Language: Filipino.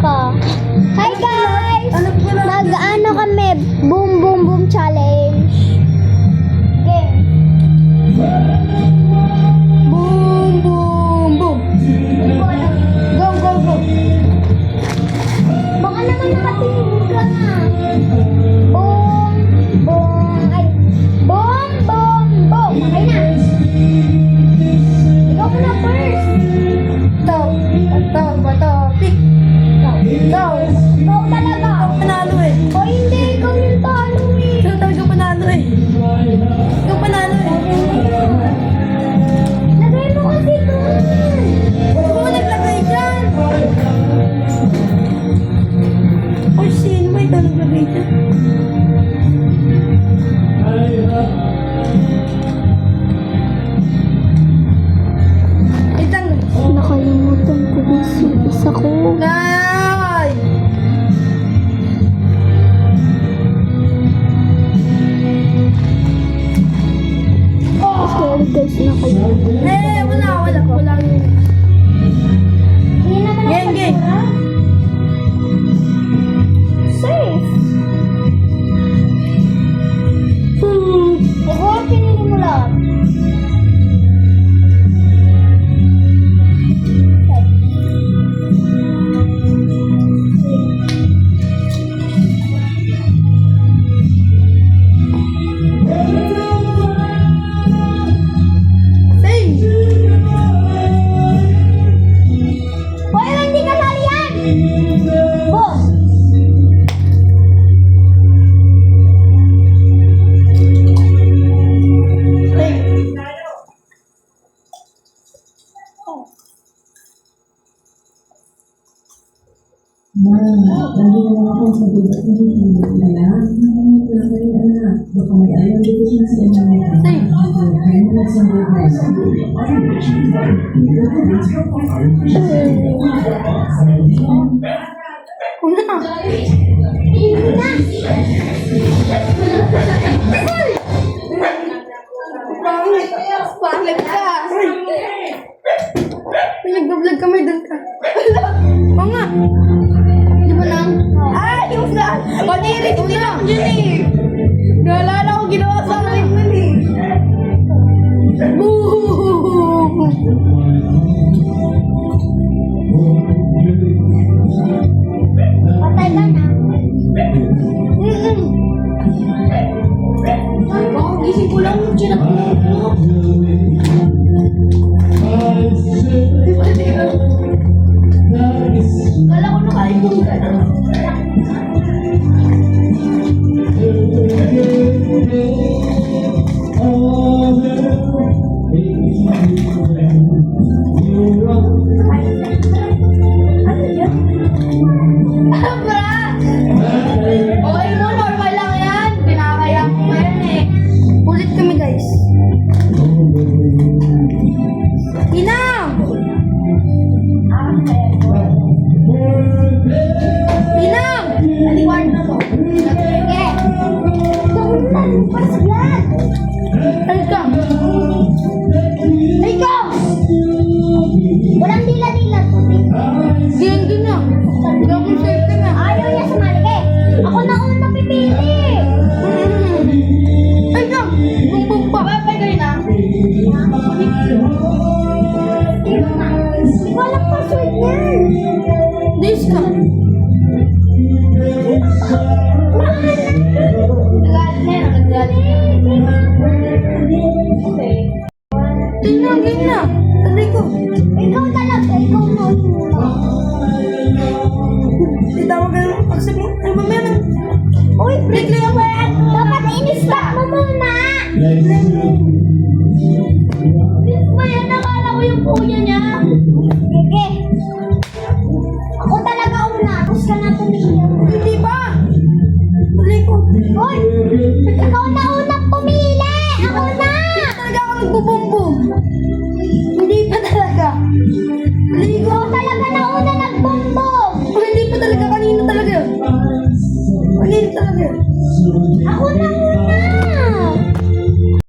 ka. Hi guys! Mag-ano kami? Boom boom boom challenge. Okay. Boom boom boom. Go go go. Baka naman nakatingin ka. Boom boom. Ay. Boom boom boom. Okay na. Ikaw muna first. Pick. Go. Go talaga. Ikaw panalo eh. O hindi, ikaw yung talo eh. Ikaw talaga panalo eh. Ikaw panalo eh. Lagay mo kasi doon. Huwag mo naglagay dyan. Or sino ba ikaw naglagay dyan? Itang. Nakalimutan ko isa ko. Nay! Sorry guys, nakalimutan. Eh, wala yun. Hindi naman ako Game, game. pagkura. Safe. Ikaw, pinili mo lang. Same! Hoy, hindi kasali yan! Boom! Same. Una. Pangit ka. May nag-vlog kami doon ka. Oo nga. Di ba lang? Yung na. Pag-irit mo lang dyan eh. Naalala ko ginawa sa akin nun eh. Boom! Patay ka na. Baka gising ko lang yung chinap mo. Kala ko nakain ko ka na. Ano yun? Abra! Okay mo, normal lang yan. Pinakaya ko ngayon eh. Ulit kami guys. Inang! Inang! Aliwan na to. Sige. Tuntan mo pa sila. Ay ka! Ikaw! Walang dila-dila to. Ganda na. Hindi ako safety na. Ayaw niya sumali. Ako na una pipili. Ay ka! Bumbong pa. Babay kayo na. Walang password yan. This ka. Nagalit na yun. Nagalit na. Tingnan, ganyan. Sabi ko. Ikaw talaga. Ikaw na una. Itawag ka naman. Pag sabi mo, ay mamaya. Uy, break lang ba yan? Dapat in-stop mo muna. Bis ba yan? Nakala ko yung kuya niya. Sige. Ako talaga una. Tapos ka na tumingin. Hindi ba? Sabi ko. Uy! Ikaw na unang pumili! Ako na! Talaga ako nagbubumbong. Hindi pa talaga.